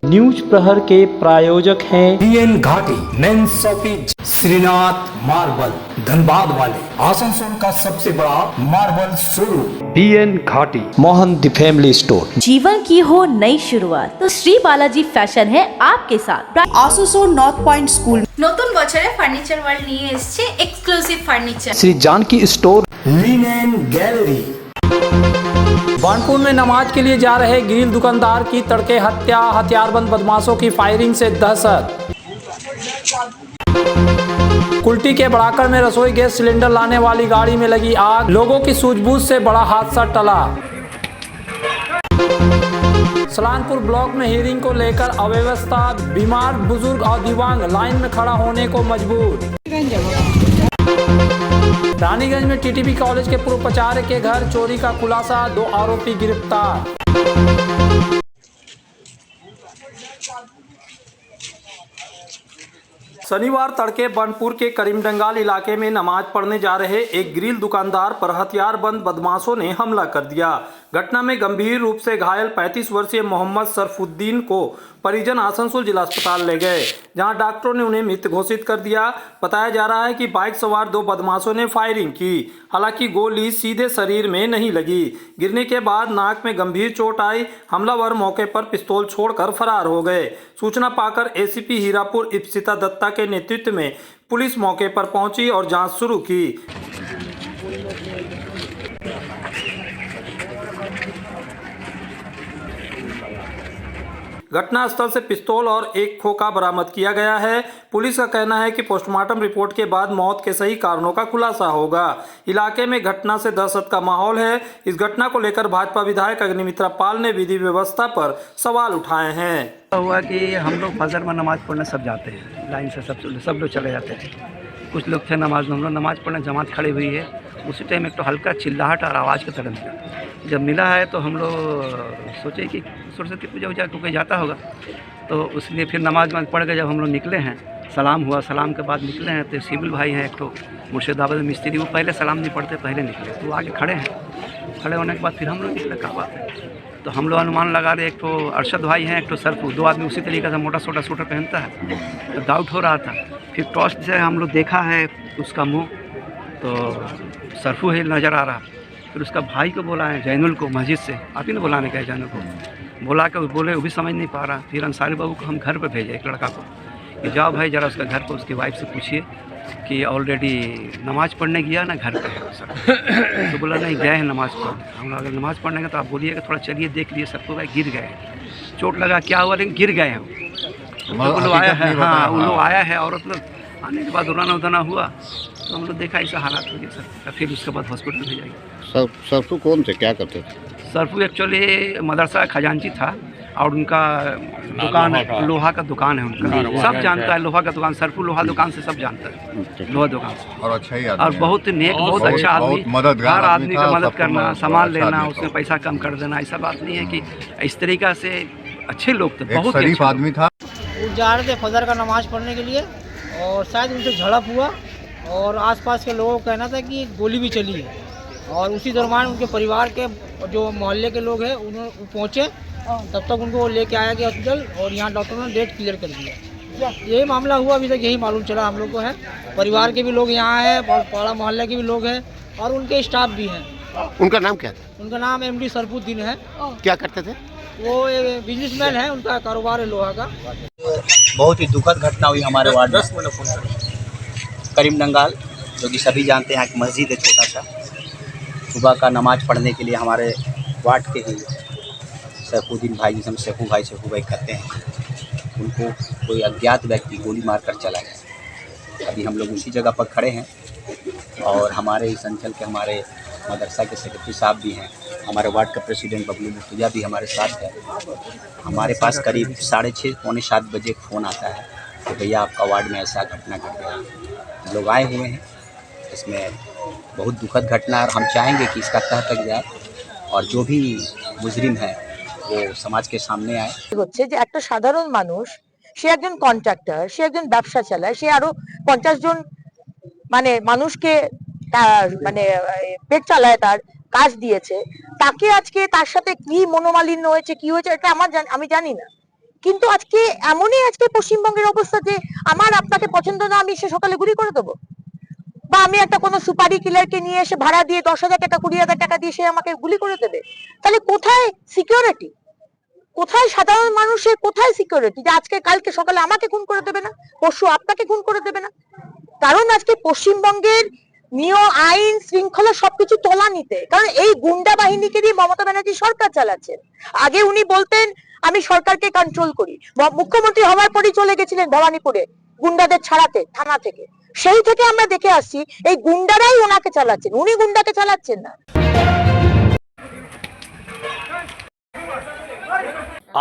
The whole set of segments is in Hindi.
न्यूज प्रहर के प्रायोजक हैं BN Ghati men shopping Shrinath marble Dhanbad वाले आसनसोल का सबसे बड़ा मार्बल शोरूम बीएन घाटी मोहन द फैमिली स्टोर। जीवन की हो नई शुरुआत तो श्री बालाजी फैशन है आपके साथ। आसनसोल नॉर्थ पॉइंट स्कूल নতুন বছরে ফার্নিচার ওয়ার্ল্ড নিয়ে এসেছে exclusive furniture. Shri Janki store linen gallery. Banpur में नमाज के लिए जा रहे ग्रिल दुकानदार की तड़के हत्या, हथियारबंद बदमाशों की फायरिंग से दहशत। कुल्टी के बड़ाकर में रसोई गैस सिलेंडर लाने वाली गाड़ी में लगी आग, लोगों की सूझबूझ से बड़ा हादसा टला। सलानपुर ब्लॉक में हियरिंग को लेकर अव्यवस्था, बीमार बुजुर्ग और दिव्यांग लाइन में खड़ा होने को मजबूर। रानीगंज में टीटीबी कॉलेज के पूर्व प्राचार्य के घर चोरी का खुलासा, 2 आरोपी गिरफ्तार। शनिवार तड़के बनपुर के करीमडंगाल इलाके में नमाज पढ़ने जा रहे एक ग्रिल दुकानदार पर हथियारबंद बदमाशों ने हमला कर दिया। घटना में गंभीर रूप से घायल 35 वर्षीय मोहम्मद सरफुद्दीन को परिजन आसनसोल जिला अस्पताल ले गए, जहां डॉक्टरों ने उन्हें मृत घोषित कर दिया। बताया जा रहा है कि बाइक सवार 2 बदमाशों ने फायरिंग की, हालांकि गोली सीधे शरीर में नहीं लगी। गिरने के बाद नाक में गंभीर चोट आई। हमलावर मौके पर पिस्तौल छोड़कर फरार हो गए। सूचना पाकर एसीपी हीरापुर इप्सिता दत्ता के नेतृत्व में पुलिस मौके पर पहुंची और जांच शुरू की। घटनास्थल से पिस्तौल और एक खोखा बरामद किया गया है। पुलिस का कहना है कि पोस्टमार्टम रिपोर्ट के बाद मौत के सही कारणों का खुलासा होगा। इलाके में घटना से दहशत का माहौल है। इस घटना को लेकर भाजपा विधायक अग्निमित्रा पाल ने विधि व्यवस्था पर सवाल उठाए हैं। हुआ कि हम लोग फजर में नमाज पढ़ने सब जाते हैं, लाइन से सब लोग चले जाते हैं। कुछ लोग थे नमाज में, हम लोग नमाज पढ़ने जमात खड़ी हुई है। उसी टाइम एक तो हल्का चिल्लाहट और आवाज़ की तरह मिला। जब मिला है तो हम लोग सोचे कि सरस्वती पूजा वूजा को कोई जाता होगा, तो उसलिए फिर नमाज पढ़ के जब हम लोग निकले हैं, सलाम हुआ, सलाम के बाद निकले हैं तो सिविल भाई हैं एक तो मुर्शिदाबाद में मिस्त्री, वो पहले सलाम नहीं पढ़ते, पहले निकले तो आगे खड़े हैं। खड़े होने के बाद फिर हम लोग निकले, क्या बात है, तो हम लोग अनुमान लगा रहे एक तो अरशद भाई हैं, एक तो सरफू, 2 आदमी उसी तरीके से मोटा छोटा सूटर पहनता है, तो डाउट हो रहा था। फिर टॉर्च से हम लोग देखा है उसका मुँह, तो सरफू है नज़र आ रहा। फिर उसका भाई को बोला है जैनुल को, मस्जिद से आप ही ने बुलाने का है, जैनुल को बोला के बोले, वो भी समझ नहीं पा रहा। फिर अंसारी बाबू को हम घर पर भेजे, एक लड़का को, कि जाओ भाई ज़रा उसका घर पर उसकी वाइफ से पूछिए कि ऑलरेडी नमाज़ पढ़ने गया ना घर पे है सर। तो बोला नहीं गए हैं नमाज़ पढ़ने। हम लोग अगर नमाज़ पढ़ने का तो आप बोलिए कि थोड़ा चलिए देख लिए, सबको भाई गिर गए, चोट लगा क्या हुआ, लेकिन गिर गए हैं। वो लोग आया है, हाँ वो लोग आया है, औरत लोग आने के बाद उड़ाना उदाना हुआ तो हम लोग देखा ऐसा हालात हो गया सर। फिर उसके बाद हॉस्पिटल भेजा। सरफू कौन थे, क्या करते थे? सरफू एक्चुअली मदरसा खजांची था और उनका दुकान लोहा का दुकान है उनका, सब जानता है लोहा का दुकान। सरफू लोहा दुकान से सब जानता है, लोहा दुकान से। और अच्छा ही और बहुत नेक, बहुत अच्छा आदमी, हर आदमी का मदद करना, सामान लेना, उसमें पैसा कम कर देना, ऐसा बात नहीं है कि इस तरीका से अच्छे लोग थे, बहुत शरीफ आदमी था। वो जा रहे थे फजर का नमाज पढ़ने के लिए और शायद उनसे झड़प हुआ और आसपास के लोगों का कहना था कि गोली भी चली है। और उसी दरम्यान उनके परिवार के जो मोहल्ले के लोग हैं उन्होंने पहुँचे, तब तक उनको लेके आया गया हॉस्पिटल और यहाँ डॉक्टर ने डेट क्लियर कर दिया। यही मामला हुआ, अभी तक यही मालूम चला हम लोग को है। परिवार के भी लोग यहाँ हैं और पाड़ा मोहल्ले के भी लोग हैं और उनके स्टाफ भी हैं। उनका नाम क्या था? उनका नाम MD सरफुद्दीन है। क्या करते थे? वो बिजनेसमैन है, उनका कारोबार है लोहा का। बहुत ही दुखद घटना हुई हमारे वार्ड में करीमडंगाल, जो कि सभी जानते हैं कि मस्जिद है छोटा सा। सुबह का नमाज पढ़ने के लिए हमारे वार्ड के ही सैफुद्दीन भाई, जिसे हम शेखू भाई कहते हैं, उनको कोई अज्ञात व्यक्ति गोली मार कर चला गया। अभी हम लोग उसी जगह पर खड़े हैं और हमारे इस अंचल के हमारे मदरसा के सेक्रेटरी साहब भी हैं, हमारे वार्ड का प्रेसिडेंट बबलू मुर्तजा भी हमारे साथ है। हमारे पास करीब 6:30 पौने 7 बजे एक फ़ोन आता है कि भैया आपका वार्ड में ऐसा घटना घट गया। हम लोग आए हुए हैं, इसमें बहुत दुखद घटना है और हम चाहेंगे कि इसका तह तक जाए और जो भी मुजरिम है वो समाज के सामने आए। হচ্ছে যে একটা সাধারণ মানুষ, সে একজন কন্ট্রাক্টর, সে একজন ব্যবসা চালায়, সে আরো 50 জন মানে মানুষকে মানে পেট চালায়, তার কাজ দিয়েছে, তাকে আজকে তার সাথে কি মনোমালিন্য হয়েছে, কি হয়েছে, এটা আমি জানি না, কিন্তু আজকে এমনই আজকে পশ্চিমবঙ্গের অবস্থা যে আমার আপনাকে পছন্দ না, আমি সে সকালে গুলি করে দেবো, বা আমি একটা কোনো সুপারি কিলারকে নিয়ে এসে ভাড়া দিয়ে 10,000 টাকা 20,000 টাকা দিয়ে সে আমাকে গুলি করে দেবে। তাহলে কোথায় সিকিউরিটি, কোথায় সাধারণ মানুষের কোথায় সিকিউরিটি যে আজকে কালকে সকালে আমাকে খুন করে দেবে না, পরশু আপনাকে খুন করে দেবে না? কারণ আজকে পশ্চিমবঙ্গের নিয়ম আইন শৃঙ্খলা সবকিছু তলানিতে, কারণ এই গুন্ডা বাহিনীকে দিয়ে মমতা ব্যানার্জি সরকার চালাচ্ছেন। আগে উনি বলতেন আমি সরকারকে কন্ট্রোল করি, মুখ্যমন্ত্রী হওয়ার পরই চলে গেছিলেন ভবানীপুরে গুন্ডাদের ছাড়াতে থানা থেকে। সেই থেকে আমরা দেখে আসছি এই গুন্ডারাই ওনাকে চালাচ্ছেন, উনি গুন্ডাকে চালাচ্ছেন না।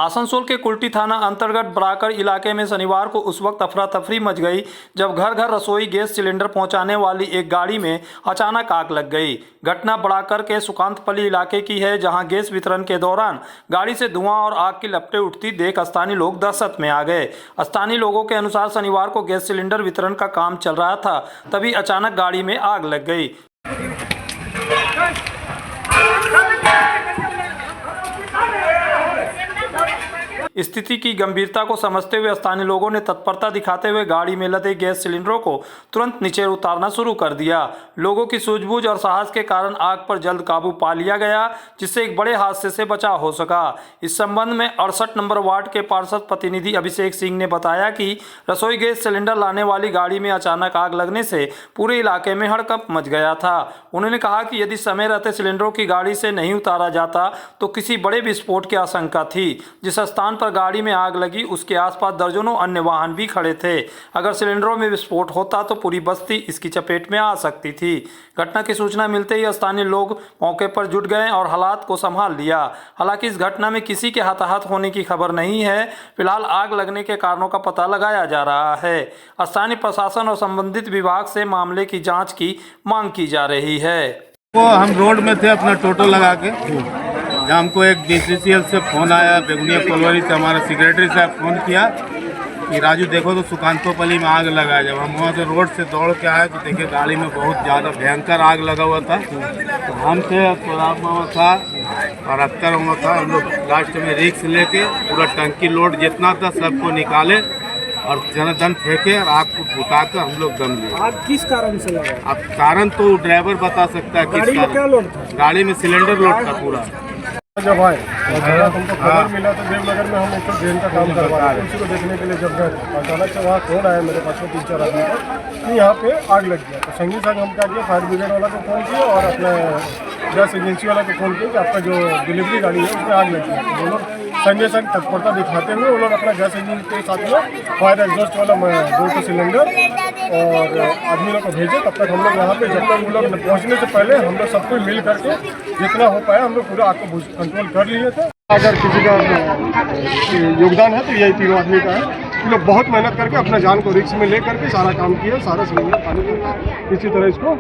आसनसोल के कुल्टी थाना अंतर्गत बराकर इलाके में शनिवार को उस वक्त अफरा तफरी मच गई जब घर घर रसोई गैस सिलेंडर पहुंचाने वाली एक गाड़ी में अचानक आग लग गई। घटना बराकर के सुकांतपल्ली इलाके की है, जहां गैस वितरण के दौरान गाड़ी से धुआं और आग की लपटें उठती देख स्थानीय लोग दहशत में आ गए। स्थानीय लोगों के अनुसार शनिवार को गैस सिलेंडर वितरण का काम चल रहा था, तभी अचानक गाड़ी में आग लग गई। स्थिति की गंभीरता को समझते हुए स्थानीय लोगों ने तत्परता दिखाते हुए गाड़ी में लदे गैस सिलेंडरों को तुरंत नीचे उतारना शुरू कर दिया। लोगों की सूझबूझ और साहस के कारण आग पर जल्द काबू पा लिया गया, जिससे एक बड़े हादसे से बचाव हो सका। इस संबंध में 68 नंबर वार्ड के पार्षद प्रतिनिधि अभिषेक सिंह ने बताया कि रसोई गैस सिलेंडर लाने वाली गाड़ी में अचानक आग लगने से पूरे इलाके में हड़कंप मच गया था। उन्होंने कहा कि यदि समय रहते सिलेंडरों की गाड़ी से नहीं उतारा जाता तो किसी बड़े विस्फोट की आशंका थी। जिस स्थान पर गाड़ी में आग लगी उसके आसपास दर्जनों अन्य वाहन भी खड़े थे। अगर सिलेंडरों में विस्फोट होता तो पूरी बस्ती इसकी चपेट में आ सकती थी। घटना की सूचना मिलते ही स्थानीय लोग मौके पर जुट गए और हालात को संभाल लिया। हालांकि इस घटना में किसी के हताहत होने की खबर नहीं है। फिलहाल आग लगने के कारणों का पता लगाया जा रहा है। स्थानीय प्रशासन और संबंधित विभाग से मामले की जाँच की मांग की जा रही है। वो हम रोड में थे अपना टोटो लगा के, जहाँ हमको एक BCCL से फ़ोन आया, बेगुनिया कोलवरी से हमारा सेक्रेटरी साहब फ़ोन किया कि राजू देखो तो सुकांतोपल्ली में आग लगा है। जब हम वहाँ से रोड से दौड़ के आए तो देखे गाड़ी में बहुत ज़्यादा भयंकर आग लगा हुआ था। तो हम थे, सोराब मामा था और अख्तर मामा था। हम लोग लास्ट में रिक्स लेके पूरा टंकी लोड जितना था सबको निकाले और जन फेंके और आग को बुताकर हम लोग दम लिए। आग किस कारण से लगा? अब कारण तो ड्राइवर बता सकता है किस कारण। क्या लोड था? गाड़ी में सिलेंडर लोड था पूरा। जब आए हमको खबर मिला तो देवनगर में हम एक ड्रेन का काम करवा रहे थे, उसी को देखने के लिए जब गए अचानक से वहाँ फोन आया मेरे पास में 3-4 आदमी का कि यहाँ पे आग लग गया। तो संगी संग हम क्या किया, फायर ब्रिगेड वाला को फ़ोन किया और अपने गैस एजेंसी वाला को फ़ोन किया कि आपका जो डिलीवरी गाड़ी है उसमें आग लग गया। तो वो लोग संगे संग तत्परता दिखाते हुए वो लोग अपना गैस एजेंसी के साथ में फायर एग्जॉस्ट वाला 2 सिलेंडर और आदमी लोग को भेजे। तब तक हम लोग यहाँ पे, जब तक वो लोग पहुँचने से पहले हम लोग सब कोई मिल करके जितना हो पाया हम लोग पूरा आग को कंट्रोल कर लिए थे। अगर किसी का योगदान है तो यही तीनों आदमी का है। ये लोग बहुत मेहनत करके अपना जान को रिस्क में ले करके सारा काम किया, सारा सिलेंडर पानी किसी तरह इसको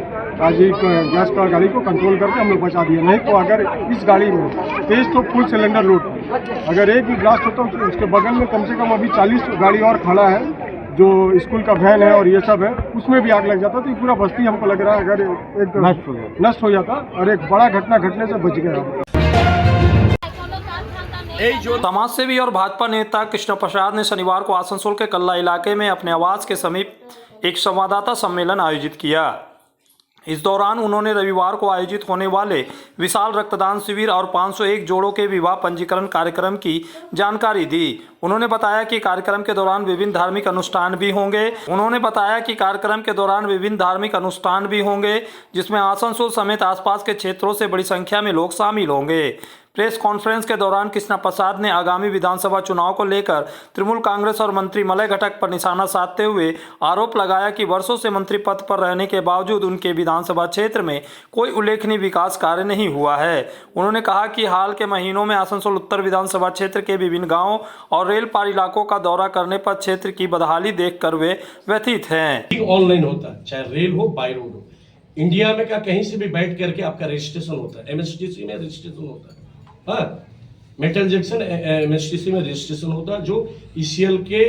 आज गैस का गाड़ी को कंट्रोल करके हम लोग बचा दिया। नहीं तो अगर इस गाड़ी में तेज तो फुल सिलेंडर लोड, अगर एक भी ब्लास्ट होता तो उसके बगल में कम से कम अभी 40 गाड़ी और खड़ा है, जो स्कूल का वैन है और ये सब है, उसमें भी आग लग जाता तो ये पूरा बस्ती हमको लग रहा है अगर एक नष्ट हो जाता और एक बड़ा घटना घटने से बच गया। समाज सेवी और भाजपा नेता कृष्ण प्रसाद ने शनिवार को आसनसोल के कल्ला इलाके में अपने आवास के समीप एक संवाददाता सम्मेलन आयोजित किया। इस दौरान उन्होंने रविवार को आयोजित होने वाले विशाल रक्तदान शिविर और 501 जोड़ों के विवाह पंजीकरण कार्यक्रम की जानकारी दी। उन्होंने बताया कि कार्यक्रम के दौरान विभिन्न धार्मिक अनुष्ठान भी होंगे जिसमें आसनसोल समेत आसपास के क्षेत्रों से बड़ी संख्या में लोग शामिल होंगे। प्रेस कॉन्फ्रेंस के दौरान कृष्णा प्रसाद ने आगामी विधानसभा चुनाव को लेकर तृणमूल कांग्रेस और मंत्री मलय घटक पर निशाना साधते हुए आरोप लगाया कि वर्षों से मंत्री पद पर रहने के बावजूद उनके विधानसभा क्षेत्र में कोई उल्लेखनीय विकास कार्य नहीं हुआ है। उन्होंने कहा कि हाल के महीनों में आसनसोल उत्तर विधानसभा क्षेत्र के विभिन्न गाँवों और रेल पार इलाकों का दौरा करने पर क्षेत्र की बदहाली देखकर वे व्यथित हैं। ऑनलाइन होता है, चाहे रेल हो बाय रोड हो, इंडिया में क्या कहीं से भी बैठ करके आपका रजिस्ट्रेशन होता है। MSTC में रजिस्ट्रेशन होता है, हाँ, मेटल जंक्शन MSTC में रजिस्ट्रेशन होता है, जो ECL के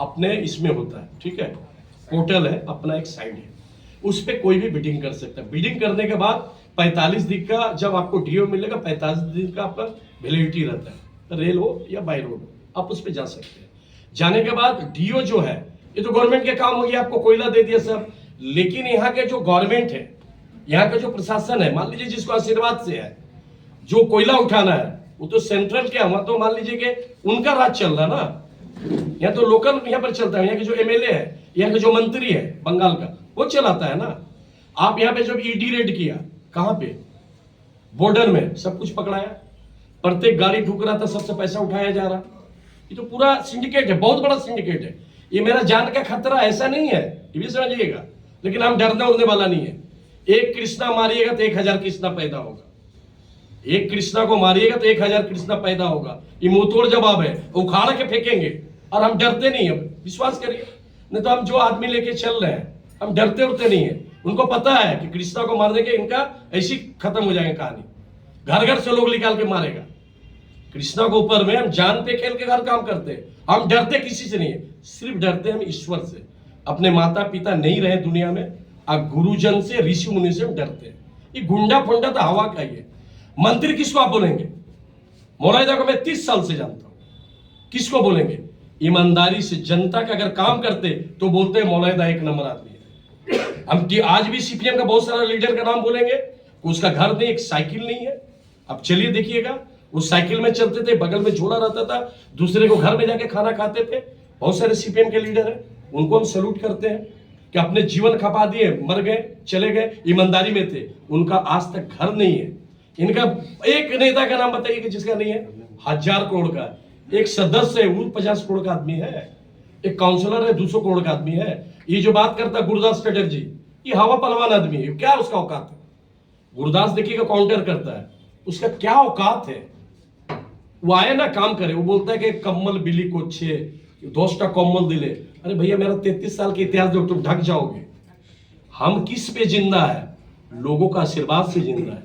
अपने इसमें होता है, ठीक है। पोर्टल है, अपना एक साइट है, उस पर कोई भी बिडिंग कर सकता है। बिडिंग करने के बाद 45 दिन का जब आपको DO मिलेगा, 45 दिन का आपका वैलिडिटी रहता है, रेल हो या बाय रोड हो। आप उस पर जा सकते हैं। जाने के बाद डीओ जो है, ये तो गवर्नमेंट के काम हो गया, आपको कोयला दे दिया सब, लेकिन यहाँ के जो गवर्नमेंट है, यहाँ का जो प्रशासन है, मान लीजिए जिसको आशीर्वाद से है, जो कोयला उठाना है वो तो सेंट्रल के, वहां तो मान लीजिए कि उनका राज चल रहा ना, यहाँ तो लोकल यहाँ पर चलता है, यहाँ के जो एमएलए है, यहाँ के जो मंत्री है बंगाल का, वो चलाता है ना। आप यहाँ पे जब ईडी रेड किया, कहाँ पे, बॉर्डर में, सब कुछ पकड़ाया, प्रत्येक गाड़ी ठुक रहा था, सबसे पैसा उठाया जा रहा। ये तो पूरा सिंडिकेट है, बहुत बड़ा सिंडिकेट है। ये मेरा जान का खतरा ऐसा नहीं है, ये भी समझिएगा, लेकिन हम डरने उड़ने वाला नहीं है। एक कृष्णा मारिएगा तो 1000 कृष्णा पैदा होगा, एक कृष्णा को मारिएगा तो 1000 कृष्णा पैदा होगा। ये मुंहतोड़ जवाब है, उखाड़ के फेंकेंगे, और हम डरते नहीं है, विश्वास करिए। नहीं तो हम जो आदमी लेके चल रहे हैं, हम डरते उड़ते नहीं है। उनको पता है कि कृष्णा को मारने के इनका ऐसी खत्म हो जाएगी कहानी, घर घर से लोग निकाल के मारेगा। कृष्णा को ऊपर में हम जान पे खेल के हर काम करते हैं, हम डरते किसी से नहीं है, सिर्फ डरते हम ईश्वर से। अपने माता पिता नहीं रहे दुनिया में, अब गुरुजन से, ऋषि मुनि से हम डरते हैं। ये गुंडा फंडा तो हवा का ही है। मंत्री किसको आप बोलेंगे? मोलायदा को मैं 30 साल से जानता हूं, किसको बोलेंगे? ईमानदारी से जनता का अगर काम करते तो बोलते हैं मोलायदा एक नंबर आदमी है। हम आज भी सीपीएम का बहुत सारा लीडर का नाम बोलेंगे, उसका घर नहीं, एक साइकिल नहीं है। अब चलिए देखिएगा, उस साइकिल में चलते थे, बगल में झोला रहता था, दूसरे को घर में जाके खाना खाते थे। बहुत सारे सीपीएम के लीडर हैं, उनको हम सैल्यूट करते हैं कि अपने जीवन खपा दिए, मर गए, चले गए, ईमानदारी में थे। उनका आज तक घर नहीं है। इनका एक नेता का नाम बताइए कि जिसका नहीं है। 1000 करोड़ का एक सदस्य है, वो 50 करोड़ का आदमी है। एक काउंसलर है, 200 करोड़ का आदमी है। ये जो बात करता है गुरुदास चटर्जी, ये हवा पलवान आदमी है, क्या उसका औकात है? गुरुदास देखिएगा काउंटर करता है, उसका क्या औकात है? वो आए ना काम करे, वो बोलता है कि कम्मल बिली को 10टा कम्मल दिले। अरे भैया, मेरा 33 साल के इतिहास जो तुम ढक जाओगे। हम किस पे जिंदा है? लोगों का आशीर्वाद से जिंदा है।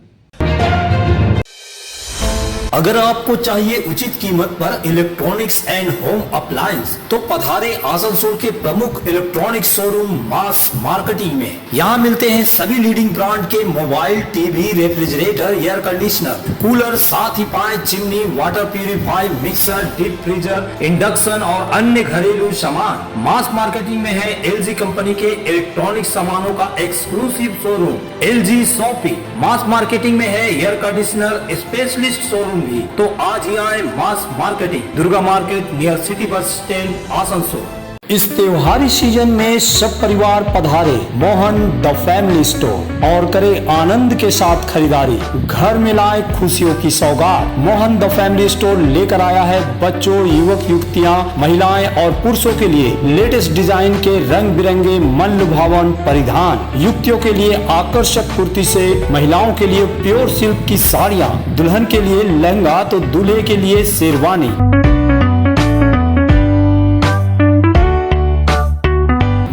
अगर आपको चाहिए उचित कीमत पर इलेक्ट्रॉनिक्स एंड होम अप्लायंस, तो पधारे आसनसोल के प्रमुख इलेक्ट्रॉनिक शोरूम मास मार्केटिंग में। यहाँ मिलते हैं सभी लीडिंग ब्रांड के mobile, TV, refrigerator, air conditioner, cooler, साथ ही पाए chimney, water purify, mixer, deep freezer, induction और अन्य घरेलू सामान। मास मार्केटिंग में है LG कंपनी के इलेक्ट्रॉनिक सामानों का एक्सक्लूसिव शोरूम LG शॉपी। मास मार्केटिंग में है एयर कंडीशनर स्पेशलिस्ट शोरूम भी। तो आज ही आए mass marketing, Durga market near city bus stand, Asansol. इस त्योहारी सीजन में सब परिवार पधारे मोहन द फैमिली स्टोर और करे आनंद के साथ खरीदारी। घर में लाए खुशियों की सौगात। मोहन द फैमिली स्टोर लेकर आया है बच्चों, युवक युवतियां, महिलाएं और पुरुषों के लिए लेटेस्ट डिजाइन के रंग बिरंगे मन लुभावन परिधान। युवतियों के लिए आकर्षक कुर्ती से, महिलाओं के लिए प्योर सिल्क की साड़ियाँ, दुल्हन के लिए लहंगा तो दूल्हे के लिए sherwani.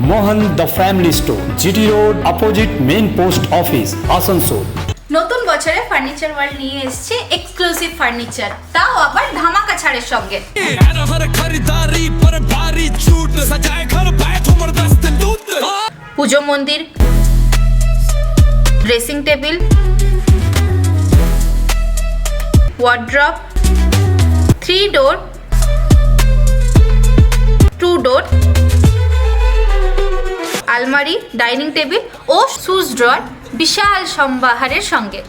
Mohan the family store, GT road, opposite main post office, Asansol. নতুন বছরে ফার্নিচার ওয়ার্ল্ড নিয়ে এসেছে এক্সক্লুসিভ ফার্নিচার, তাও আবার ধামাকা ছাড়ের সঙ্গে। পুজো মন্দির, ড্রেসিং টেবিল, ওয়ার্ড্রপ, 3 ডোর, 2 ডোর, আলমারি, ডাইনিং টেবিল ও শুজ ড্রয়ার বিশাল সম্ভারের সঙ্গে।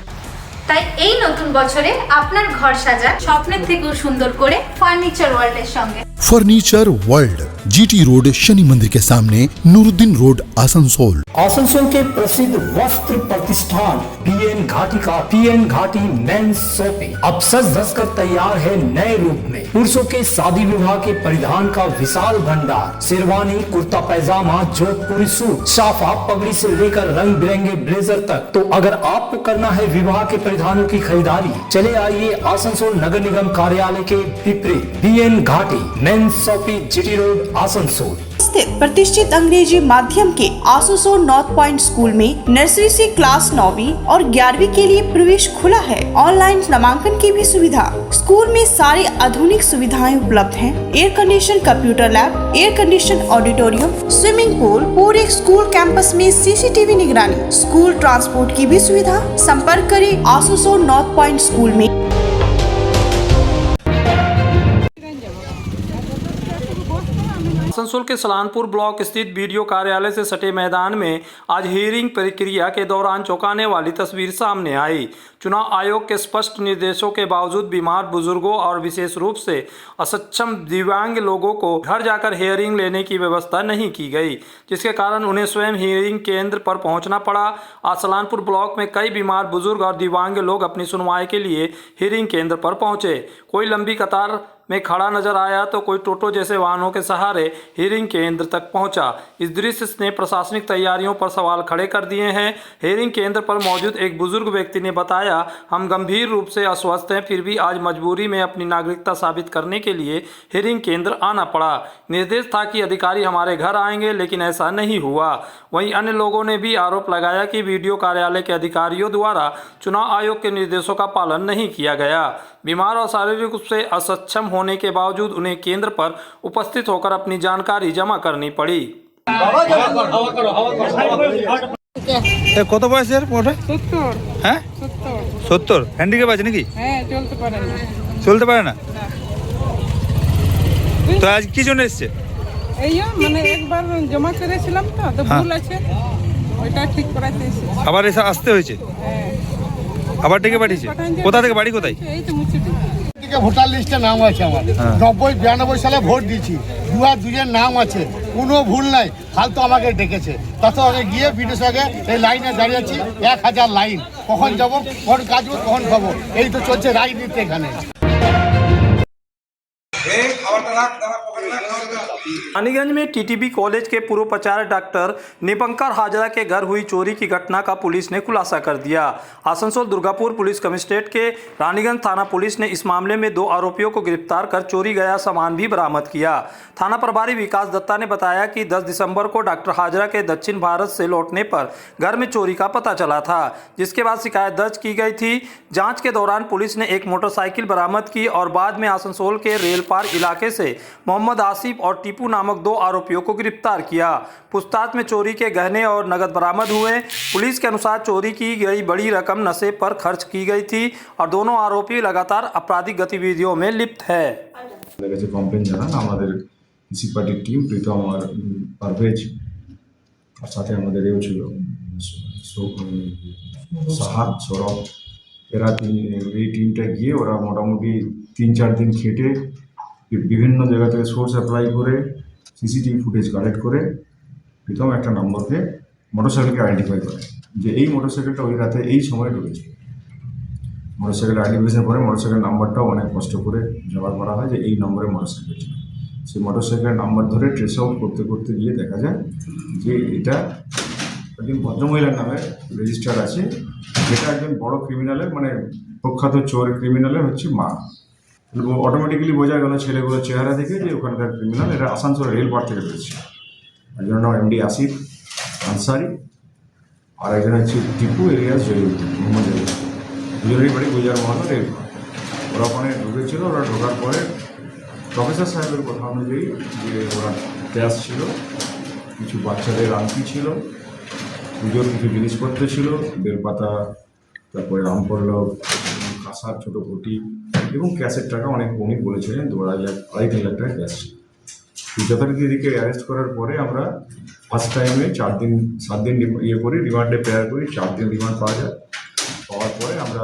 তাই এই নতুন বছরে আপনার ঘর সাজান স্বপ্নের থেকেও সুন্দর করে ফার্নিচার ওয়ার্ল্ডের সঙ্গে। Furniture world, GT road, Shani मंदिर के सामने, नूरुद्दीन रोड, आसनसोल। आसनसोल के प्रसिद्ध वस्त्र प्रतिष्ठान PN घाटी का PN घाटी मेंस शॉपिंग अब सज धज कर तैयार है नए रूप में। पुरुषों के शादी विवाह के परिधान का विशाल भंडार, शेरवानी, कुर्ता पैजामा, जोधपुरी सूट, साफा, पगड़ी से लेकर रंग बिरंगे ब्लेजर तक। तो अगर आपको करना है विवाह के परिधानों की खरीदारी, चले आइए आसनसोल नगर निगम कार्यालय के विपरीत PN Ghati mens shopping, GT road, Asansol. स्थित प्रतिष्ठित अंग्रेजी माध्यम के आसनसोल नॉर्थ पॉइंट स्कूल में नर्सरी से क्लास 9वीं और 11वीं के लिए प्रवेश खुला है। ऑनलाइन नामांकन की भी सुविधा। स्कूल में सारी आधुनिक सुविधाएं उपलब्ध हैं। Air condition computer lab, air condition auditorium, swimming pool, पूरे स्कूल कैंपस में CCTV निगरानी, स्कूल ट्रांसपोर्ट की भी सुविधा। संपर्क करें आसनसोल नॉर्थ पॉइंट स्कूल में। आसनसोल के सलानपुर ब्लॉक स्थित बीडीओ कार्यालय से सटे मैदान में आज हियरिंग प्रक्रिया के दौरान चौंकाने वाली तस्वीर सामने आई। चुनाव आयोग के स्पष्ट निर्देशों के बावजूद बीमार बुजुर्गों और विशेष रूप से असक्षम दिव्यांग लोगों को घर जाकर हियरिंग लेने की व्यवस्था नहीं की गई, जिसके कारण उन्हें स्वयं हियरिंग केंद्र पर पहुंचना पड़ा। आज सलानपुर ब्लॉक में कई बीमार बुजुर्ग और दिव्यांग लोग अपनी सुनवाई के लिए हियरिंग केंद्र पर पहुंचे। कोई लंबी कतार में खड़ा नजर आया तो कोई टोटो जैसे वाहनों के सहारे हियरिंग केंद्र तक पहुंचा। इस दृश्य ने प्रशासनिक तैयारियों पर सवाल खड़े कर दिए हैं। हियरिंग केंद्र पर मौजूद एक बुजुर्ग व्यक्ति ने बताया, हम गंभीर रूप से अस्वस्थ हैं, फिर भी आज मजबूरी में अपनी नागरिकता साबित करने के लिए हियरिंग केंद्र आना पड़ा। निर्देश था कि अधिकारी हमारे घर आएंगे, लेकिन ऐसा नहीं हुआ। वहीं अन्य लोगों ने भी आरोप लगाया कि बीडीओ कार्यालय के अधिकारियों द्वारा चुनाव आयोग के निर्देशों का पालन नहीं किया गया। बीमार और शारीरिक रूप से असक्षम होने के बावजूद उन्हें केंद्र पर उपस्थित होकर अपनी जानकारी जमा करनी पड़ी। কত বয়সের মোটে? 70 হ্যাঁ 70 হ্যান্ডিক্যাপ আছে নাকি? হ্যাঁ চলতে পারে না। চলতে পারে না? তো আজ কি জন্য এসেছে? এই মানে একবার জমা করেছিলাম তো ভুল আছে, ওইটা ঠিক করাতে এসেছি। আবার এসে আসতে হয়েছে? হ্যাঁ। আবার ডেকে পাঠিয়েছে? কোথা থেকে, বাড়ি কোথায়? এই তো মুচিটি। ভোটার লিস্টে নাম আছে আমার, 90-92 সালে ভোট দিয়েছি, দুজনের নাম আছে, কোনো ভুল নাই, ফালতু আমাকে ডেকেছে। তাতে আগে গিয়ে বিদেশ আগে এই লাইনে দাঁড়িয়ে আছি, 1000 লাইন, কখন যাব, কখন কাজ করবো, কখন খাবো, এই তো চলছে রাজনীতি এখানে। रानीगंज में टीटीबी कॉलेज के पूर्व प्राचार्य डॉक्टर निपंकर हाजरा के घर हुई चोरी की घटना का पुलिस ने खुलासा कर दिया। आसनसोल दुर्गापुर पुलिस कमिश्नरेट के रानीगंज थाना पुलिस ने इस मामले में 2 आरोपियों को गिरफ्तार कर चोरी गया सामान भी बरामद किया। थाना प्रभारी विकास दत्ता ने बताया कि 10 दिसंबर को डॉक्टर हाजरा के दक्षिण भारत से लौटने पर घर में चोरी का पता चला था, जिसके बाद शिकायत दर्ज की गई थी। जांच के दौरान पुलिस ने एक मोटरसाइकिल बरामद की और बाद में आसनसोल के रेलपार इलाके से मोहम्मद आसिफ और टीपू नामक 2 आरोपियों को गिरफ्तार किया। पूछताछ में चोरी के गहने और नगद बरामद हुए। पुलिस के अनुसार चोरी की गई बड़ी रकम नशे पर खर्च की गई थी और दोनों आरोपी लगातार आपराधिक गतिविधियों में लिप्त है। कमप्लेन জানান আমাদের ইসি পার্টির টিম প্রীতম আর পারভেজ আর সাথে আমাদের এও ছিল সাহাদ সৌরভ, এরা এই টিমটা গিয়ে ওরা মোটামুটি 3-4 দিন খেটে বিভিন্ন জায়গা থেকে সোর্স অ্যাপ্লাই করে সিসিটিভি ফুটেজ কালেক্ট করে প্রীতম একটা নম্বরকে মোটরসাইকেলকে আইডেন্টিফাই করে যে এই মোটরসাইকেলটা ওই রাতে এই সময় ঢুকেছে। মোটরসাইকেল আইডেন্টিফিকেশন করে মোটরসাইকেল নাম্বারটাও অনেক কষ্ট করে জোগাড় করা হয় যে এই নম্বরে মোটরসাইকেল ছিল। সেই মোটরসাইকেলের নাম্বার ধরে ট্রেস আউট করতে করতে গিয়ে দেখা যায় যে এটা একজন ভদ্রমহিলার নামে রেজিস্টার আছে, যেটা একজন বড় ক্রিমিনালের মানে প্রখ্যাত চোর ক্রিমিনালের হচ্ছে মা। অটোমেটিক্যালি বোঝা গেল ছেলেগুলোর চেহারা দেখে যে ওখানকার ক্রিমিনাল এরা আসানসোল রেলপার থেকে রয়েছে। একজনের নাম এমডি আসিফ আনসারি আর একজন হচ্ছে টিপু এরিয়াস জয়ুদ্দিন মোহাম্মদ জয়ুদ্দিন, দুজনেরই বাড়ি গুজার মহল রেলপার। ওরা ওখানে ঢুকেছিল। ওরা ঢোকার পরে প্রফেসর সাহেবের কথা অনুযায়ী যে ওরা ক্যাশ ছিল, কিছু বাচ্চাদের আংটি ছিল, পুজোর কিছু জিনিসপত্র ছিল, বেলপাতা, তারপরে রামপল্লব, কাঁসার ছোটো ঘটি এবং ক্যাশের টাকা অনেক কমই বলেছিলেন, 2-2.5-3 লাখ টাকা ক্যাশ ছিল। যথারীতি এদিকে অ্যারেস্ট করার পরে আমরা ফার্স্ট টাইমে 7 দিন ইয়ে করি, রিমান্ডে প্রেয়ার করি, 4 দিন রিমান্ড পাওয়া যায়। পাওয়ার পরে আমরা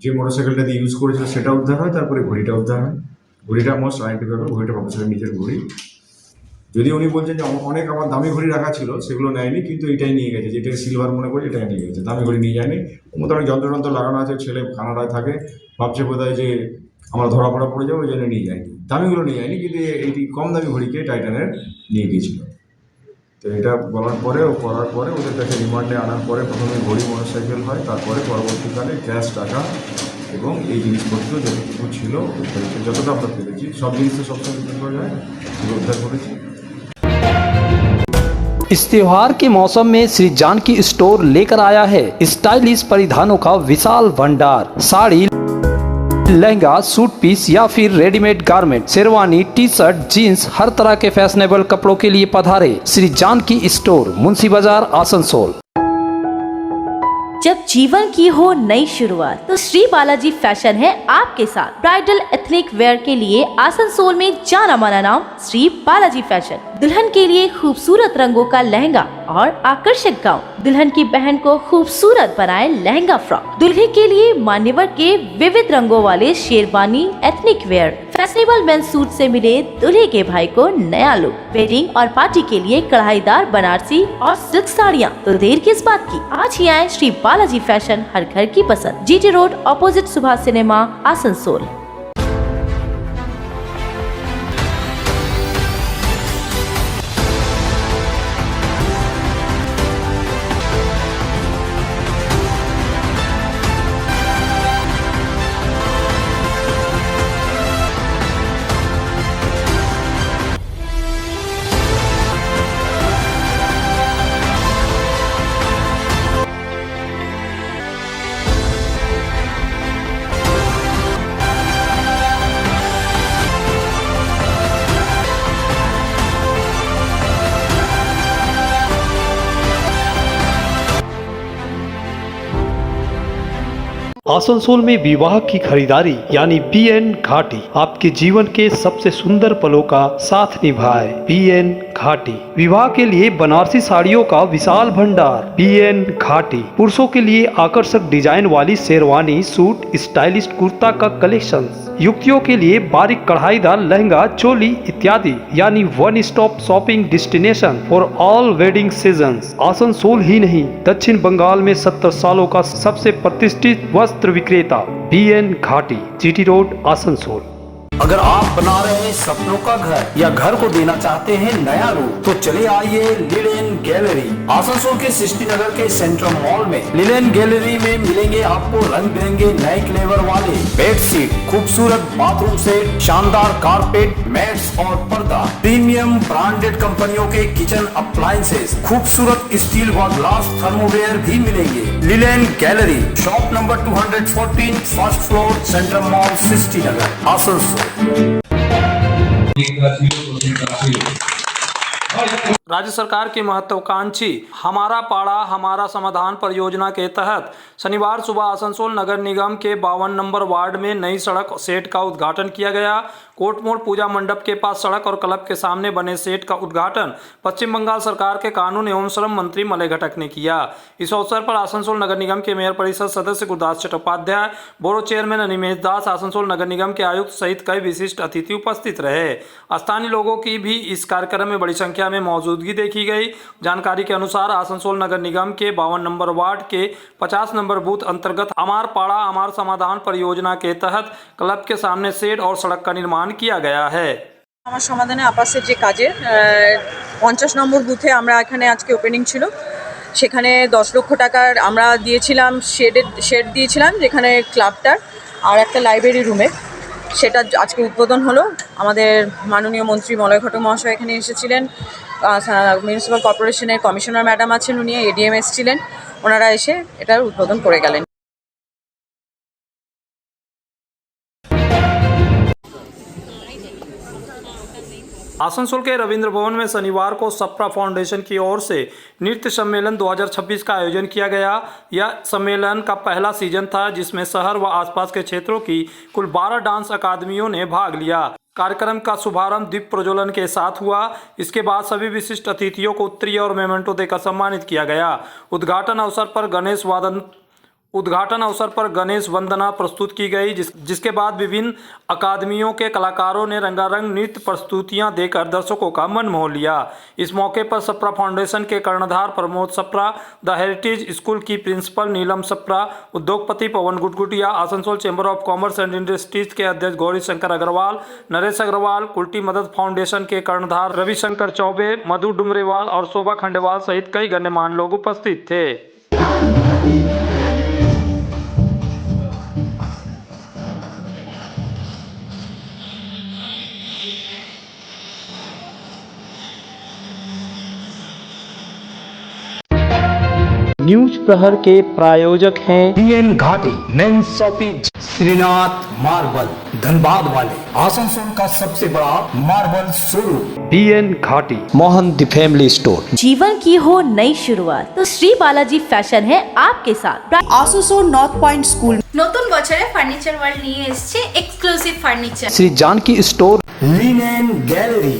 যে মোটরসাইকেলটা দিয়ে ইউজ করেছিল সেটা উদ্ধার হয়, তারপরে ঘড়িটা উদ্ধার হয়। ঘড়িটা মোস্ট আইডেন্টিফাইবল, ঘড়িটা প্রফেসরের নিজের ঘড়ি। যদি উনি বলছেন যে অনেক আমার দামি ঘড়ি রাখা ছিল সেগুলো নেয়নি, কিন্তু এটাই নিয়ে গেছে, যেটা সিলভার মনে করি এটাই নিয়ে গেছে, দামি ঘড়ি নিয়ে যায়নি। মোটামুটি যন্ত্রযন্ত্র লাগানো আছে, ছেলে কানাডায় থাকে, ভাবছে বোধহয় যে আমরা ধরা পড়া পড়ে যাবো, ওই জন্য নিয়ে যায়নি, দামিগুলো নিয়ে যায়নি, কিন্তু এইটি কম দামি ঘড়িকে টাইটানের নিয়ে গিয়েছিল। তো এটা বলার পরে ও করার পরে ওদের কাছে রিমান্ডে আনার পরে প্রথমে ঘড়ি মোটরসাইকেল হয়, তারপরে পরবর্তীকালে ক্যাশ টাকা এবং এই জিনিসপত্র যতটুকু ছিল যতটা আমরা পেরেছি, সব জিনিস তো সবসময় উদ্ধার করা যায়, সেগুলো উদ্ধার করেছি। इस त्योहार के मौसम में श्री जानकी स्टोर लेकर आया है स्टाइलिश परिधानों का विशाल भंडार। साड़ी, लहंगा, सूट पीस या फिर readymade garment, sherwani, T shirt, jeans, हर तरह के फैशनेबल कपड़ों के लिए पधारे श्री जानकी स्टोर, मुंशी बाजार, आसनसोल। जब जीवन की हो नई शुरुआत तो श्री बालाजी फैशन है आपके साथ। ब्राइडल एथनिक वेयर के लिए आसनसोल में जाना माना नाम श्री बालाजी फैशन। दुल्हन के लिए खूबसूरत रंगों का लहंगा और आकर्षक गाउन, दुल्हन की बहन को खूबसूरत बनाए लहंगा फ्रॉक, दुल्हे के लिए मान्यवर के विविध रंगों वाले sherwani, ethnic wear, fashionable mens suit से मिले दूल्हे के भाई को नया लुक, वेडिंग और पार्टी के लिए कढ़ाईदार बनारसी और सिल्क साड़ियाँ। तो देर किस बात की, आज ही आए श्री बालाजी फैशन, हर घर की पसंद, GT road opposite Subhash cinema, Asansol. Asansol में विवाह की खरीदारी यानी BN घाटी आपके जीवन के सबसे सुंदर पलों का साथ निभाए। BN घाटी विवाह के लिए बनारसी साड़ियों का विशाल भंडार। BN घाटी पुरुषों के लिए आकर्षक डिजाइन वाली शेरवानी, सूट, स्टाइलिश कुर्ता का कलेक्शन, युवतियों के लिए बारीक कढ़ाईदार लहंगा, चोली इत्यादि, यानी one stop shopping destination for all wedding seasons. Asansol ही नहीं, दक्षिण बंगाल में 70 सालों का सबसे प्रतिष्ठित वस्त्र विक्रेता BN घाटी, GT रोड, आसनसोल। अगर आप बना रहे हैं सपनों का घर या घर को देना चाहते हैं नया रूप, तो चले आइए लिलेन गैलरी। आसनसोल के सृष्टि नगर के सेंट्रल मॉल में लिलेन गैलरी में मिलेंगे आपको रंग बिरंगे नए फ्लेवर वाले बेडशीट, खूबसूरत बाथरूम सेट, शानदार कारपेट, मैट्स और पर्दा, प्रीमियम ब्रांडेड कंपनियों के किचन अप्लायंसेस, खूबसूरत स्टील व ग्लास थर्मोवेयर भी मिलेंगे। Linen gallery, shop number 214, first floor, central mall, Srishti Nagar, Asansol. राज्य सरकार की महत्वाकांक्षी हमारा पाड़ा हमारा समाधान परियोजना के तहत शनिवार सुबह आसनसोल नगर निगम के 52 नंबर वार्ड में नई सड़क सेट का उद्घाटन किया गया। कोर्ट मोड़ पूजा मंडप के पास सड़क और क्लब के सामने बने सेट का उद्घाटन पश्चिम बंगाल सरकार के कानून एवं श्रम मंत्री मलय घटक ने किया। इस अवसर पर आसनसोल नगर निगम के मेयर परिषद सदस्य गुरदास चट्टोपाध्याय, बोरो चेयरमैन अनिमेश दास, आसनसोल नगर निगम के आयुक्त सहित कई विशिष्ट अतिथि उपस्थित रहे। स्थानीय लोगों की भी इस कार्यक्रम में बड़ी संख्या में मौजूदगी देखी गई। जानकारी के अनुसार आसनसोल नगर निगम के 52 नंबर वार्ड के 50 नंबर बूथ अंतर्गत हमार पाड़ा हमार समाधान परियोजना के तहत क्लब के सामने शेड और सड़क का निर्माण किया गया है। আমার সমাধানে আপাসের যে কাজের 50 নম্বর বুথে আমরা এখানে আজকে ওপেনিং ছিল, সেখানে 10 লক্ষ টাকার আমরা দিয়েছিলাম, শেড দিয়েছিলাম যেখানে ক্লাবটার আর একটা লাইব্রেরি রুমে, সেটা আজকে উদ্বোধন হলো। আমাদের মাননীয় মন্ত্রী মলয় ঘটক মহাশয় এখানে এসেছিলেন, মিউনিসিপ্যাল কর্পোরেশনের কমিশনার ম্যাডাম আছেন, উনি ADM এসেছিলেন, ওনারা এসে এটার উদ্বোধন করে গেলেন। आसनसोल के रविंद्र भवन में शनिवार को सप्रा फाउंडेशन की ओर से नृत्य सम्मेलन 2026 का आयोजन किया गया। यह सम्मेलन का पहला सीजन था जिसमें शहर व आसपास के क्षेत्रों की कुल 12 डांस अकादमियों ने भाग लिया। कार्यक्रम का शुभारंभ दीप प्रज्वलन के साथ हुआ। इसके बाद सभी विशिष्ट अतिथियों को उत्तरीय और मेमेंटो देकर सम्मानित किया गया। उद्घाटन अवसर पर गणेश वंदना प्रस्तुत की गई, जिसके बाद विभिन्न अकादमियों के कलाकारों ने रंगारंग नृत्य प्रस्तुतियां देकर दर्शकों का मन मोह लिया। इस मौके पर सप्रा फाउंडेशन के कर्णधार Pramod Sapra, the heritage school की प्रिंसिपल नीलम सप्रा, उद्योगपति Pawan Gutgutia, Asansol chamber of commerce and industries के अध्यक्ष गौरी शंकर अग्रवाल, नरेश अग्रवाल, कुल्टी मदद फाउंडेशन के कर्णधार रविशंकर चौबे, मधु डुमरेवाल और शोभा खंडेवाल सहित कई गण्यमान्य लोग उपस्थित थे। न्यूज प्रहर के प्रायोजक हैं BN Ghati, mens shopping, Shrinath marble, Dhanbad वाले, आसनसोल का सबसे बड़ा मार्बल शोरूम। BN घाटी, मोहन द फैमिली स्टोर। जीवन की हो नई शुरुआत तो श्री बालाजी फैशन है आपके साथ। आसनसोल नॉर्थ पॉइंट स्कूल নতুন বছরে ফার্নিচার ওয়ার্ল্ড নিয়ে এসেছে exclusive furniture. Shri Janki store, linen gallery.